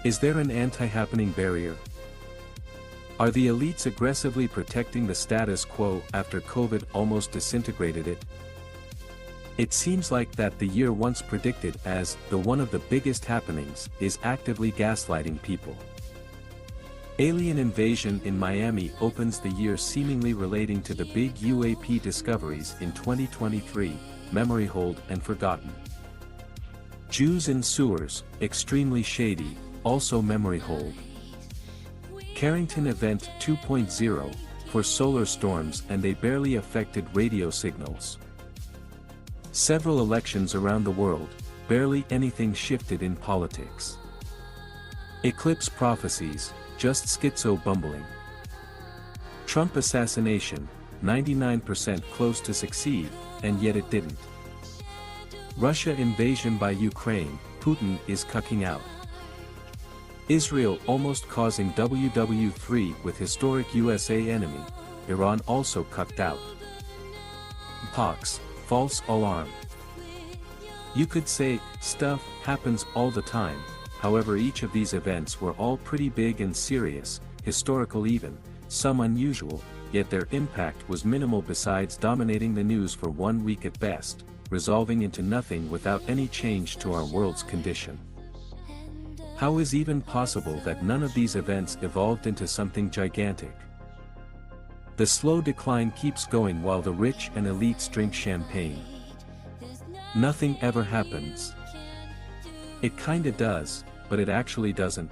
Is there an anti-happening barrier? Are the elites aggressively protecting the status quo after COVID almost disintegrated it? It seems like that the year once predicted as the one of the biggest happenings is actively gaslighting people. Alien invasion in Miami opens the year seemingly relating to the big UAP discoveries in 2023, memory hold and forgotten. Jews in sewers, extremely shady, also memory hold. Carrington Event 2.0, for solar storms and they barely affected radio signals. Several elections around the world, barely anything shifted in politics. Eclipse prophecies, just schizo bumbling. Trump assassination, 99% close to succeed, and yet it didn't. Russia invasion by Ukraine, Putin is cucking out. Israel almost causing WW3 with historic USA enemy, Iran also cucked out. Pox, false alarm. You could say, stuff happens all the time, however each of these events were all pretty big and serious, historical even, some unusual, yet their impact was minimal besides dominating the news for 1 week at best, resolving into nothing without any change to our world's condition. How is even possible that none of these events evolved into something gigantic? The slow decline keeps going while the rich and elites drink champagne. Nothing ever happens. It kinda does, but it actually doesn't.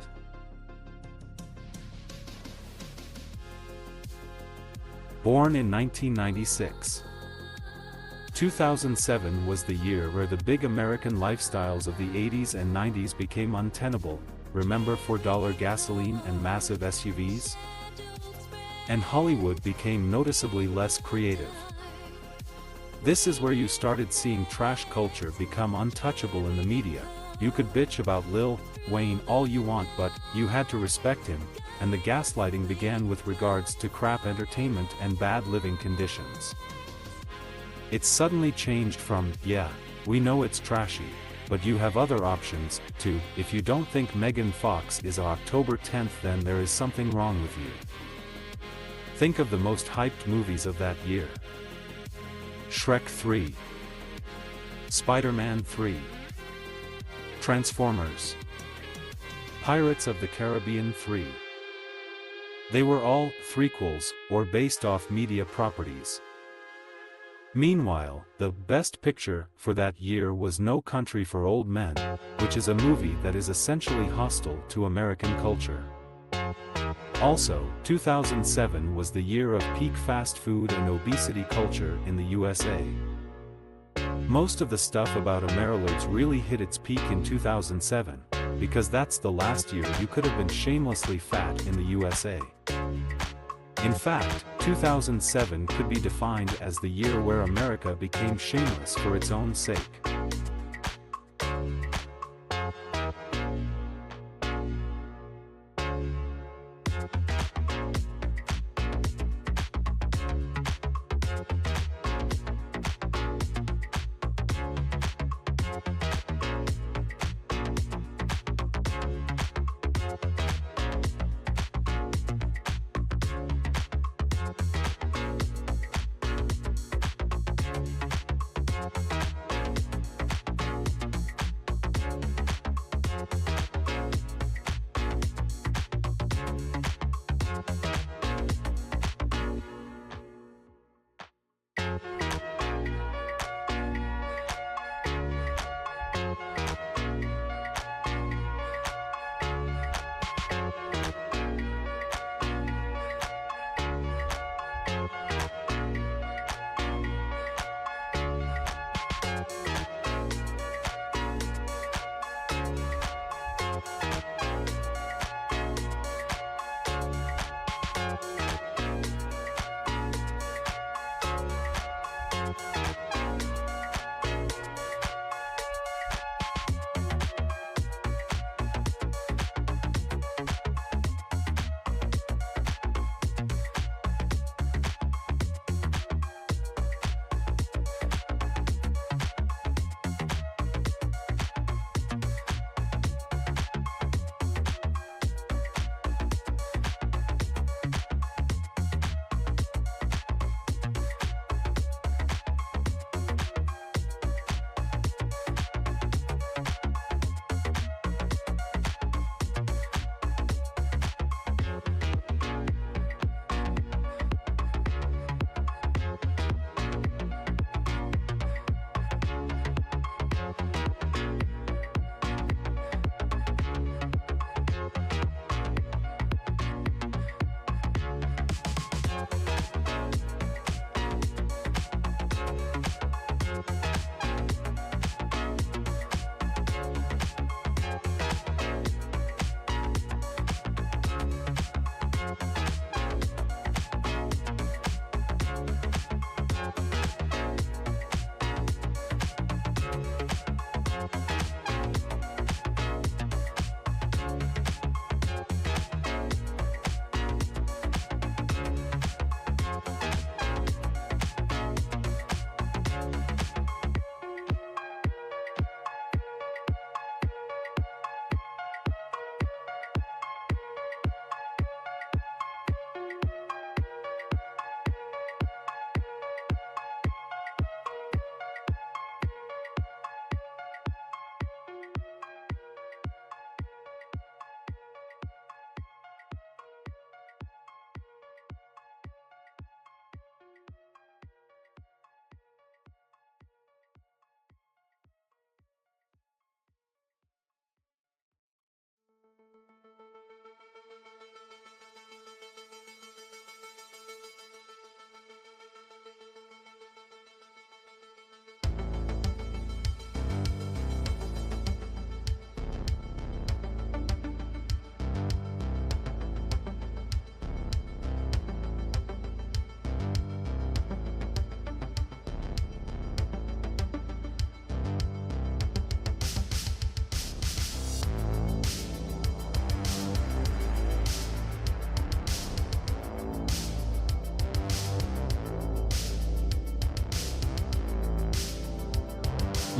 Born in 1996. 2007 was the year where the big American lifestyles of the 80s and 90s became untenable, remember $4 gasoline and massive SUVs? And Hollywood became noticeably less creative. This is where you started seeing trash culture become untouchable in the media. You could bitch about Lil Wayne all you want but you had to respect him, and the gaslighting began with regards to crap entertainment and bad living conditions. It suddenly changed from, yeah, we know it's trashy, but you have other options, to, if you don't think Megan Fox is October 10th then there is something wrong with you. Think of the most hyped movies of that year. Shrek 3, Spider-Man 3, Transformers, Pirates of the Caribbean 3. They were all threequels, or based off media properties. Meanwhile, the best picture for that year was No Country for Old Men, which is a movie that is essentially hostile to American culture. Also, 2007 was the year of peak fast food and obesity culture in the USA. Most of the stuff about Amerilords really hit its peak in 2007, because that's the last year you could have been shamelessly fat in the USA. In fact, 2007 could be defined as the year where America became shameless for its own sake.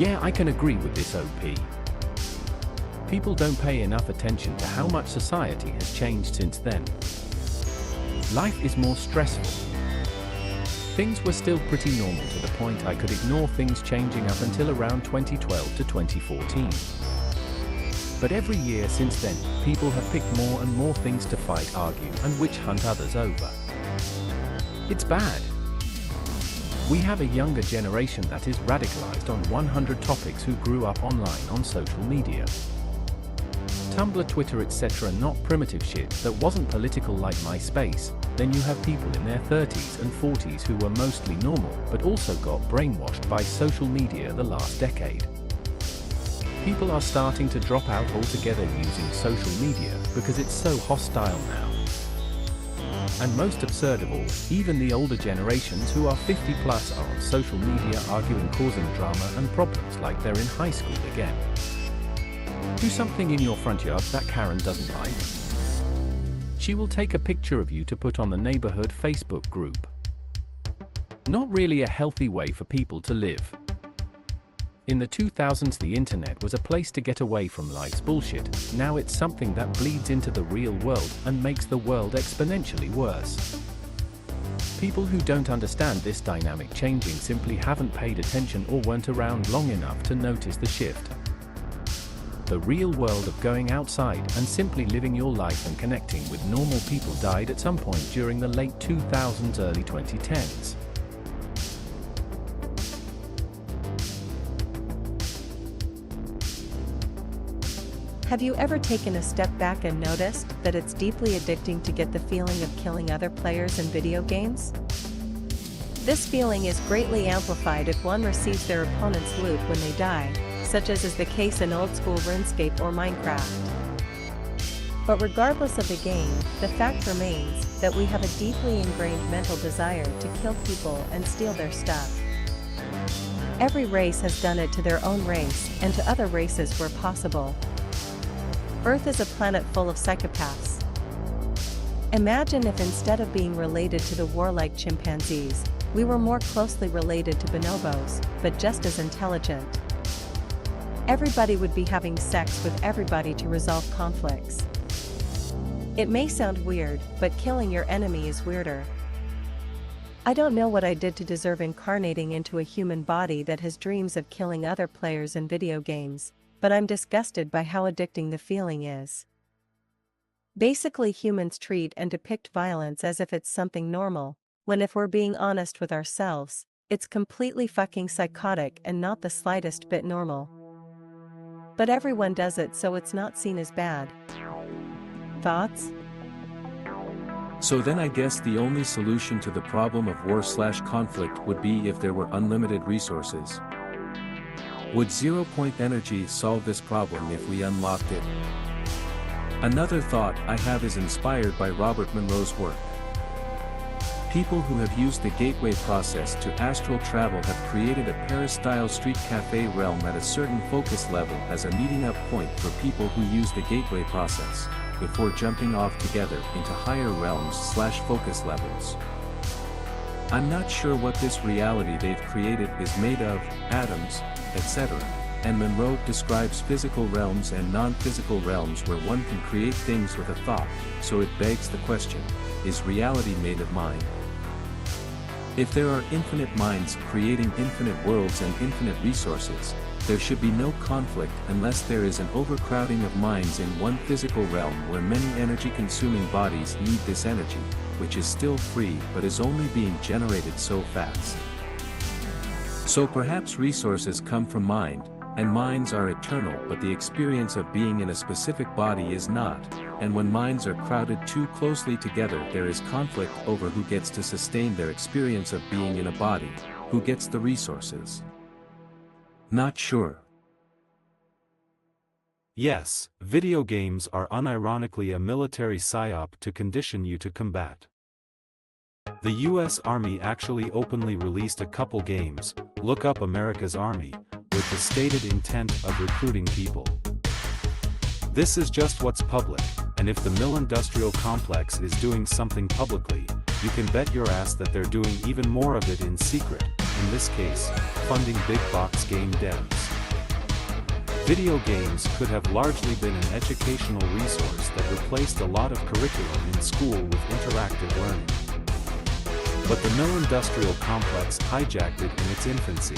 Yeah, I can agree with this OP. People don't pay enough attention to how much society has changed since then. Life is more stressful. Things were still pretty normal to the point I could ignore things changing up until around 2012 to 2014. But every year since then, people have picked more and more things to fight, argue, and witch hunt others over. It's bad. We have a younger generation that is radicalized on 100 topics who grew up online on social media. Tumblr, Twitter, etc. Not primitive shit that wasn't political like MySpace. Then you have people in their 30s and 40s who were mostly normal but also got brainwashed by social media the last decade. People are starting to drop out altogether using social media because it's so hostile now. And most absurd of all, even the older generations who are 50 plus are on social media arguing, causing drama and problems like they're in high school again. Do something in your front yard that Karen doesn't like. She will take a picture of you to put on the neighborhood Facebook group. Not really a healthy way for people to live. In the 2000s, the internet was a place to get away from life's bullshit. Now it's something that bleeds into the real world and makes the world exponentially worse. People who don't understand this dynamic changing simply haven't paid attention or weren't around long enough to notice the shift. The real world of going outside and simply living your life and connecting with normal people died at some point during the late 2000s, early 2010s. Have you ever taken a step back and noticed that it's deeply addicting to get the feeling of killing other players in video games? This feeling is greatly amplified if one receives their opponent's loot when they die, such as is the case in old-school RuneScape or Minecraft. But regardless of the game, the fact remains that we have a deeply ingrained mental desire to kill people and steal their stuff. Every race has done it to their own race and to other races where possible. Earth is a planet full of psychopaths. Imagine if instead of being related to the warlike chimpanzees, we were more closely related to bonobos, but just as intelligent. Everybody would be having sex with everybody to resolve conflicts. It may sound weird, but killing your enemy is weirder. I don't know what I did to deserve incarnating into a human body that has dreams of killing other players in video games, but I'm disgusted by how addicting the feeling is. Basically, humans treat and depict violence as if it's something normal, when if we're being honest with ourselves, it's completely fucking psychotic and not the slightest bit normal. But everyone does it, so it's not seen as bad. Thoughts? So then I guess the only solution to the problem of war/conflict would be if there were unlimited resources. Would zero-point energy solve this problem if we unlocked it? Another thought I have is inspired by Robert Monroe's work. People who have used the gateway process to astral travel have created a Paris-style street cafe realm at a certain focus level as a meeting-up point for people who use the gateway process, before jumping off together into higher realms/focus levels. I'm not sure what this reality they've created is made of, atoms, etc., and Monroe describes physical realms and non-physical realms where one can create things with a thought, so it begs the question, is reality made of mind? If there are infinite minds creating infinite worlds and infinite resources, there should be no conflict unless there is an overcrowding of minds in one physical realm where many energy-consuming bodies need this energy, which is still free but is only being generated so fast. So perhaps resources come from mind, and minds are eternal, but the experience of being in a specific body is not, and when minds are crowded too closely together there is conflict over who gets to sustain their experience of being in a body, who gets the resources. Not sure. Yes, video games are unironically a military psyop to condition you to combat. The US Army actually openly released a couple games, look up America's Army, with the stated intent of recruiting people. This is just what's public, and if the mill-industrial complex is doing something publicly, you can bet your ass that they're doing even more of it in secret, in this case, funding big box game devs. Video games could have largely been an educational resource that replaced a lot of curriculum in school with interactive learning. But the mill-industrial complex hijacked it in its infancy.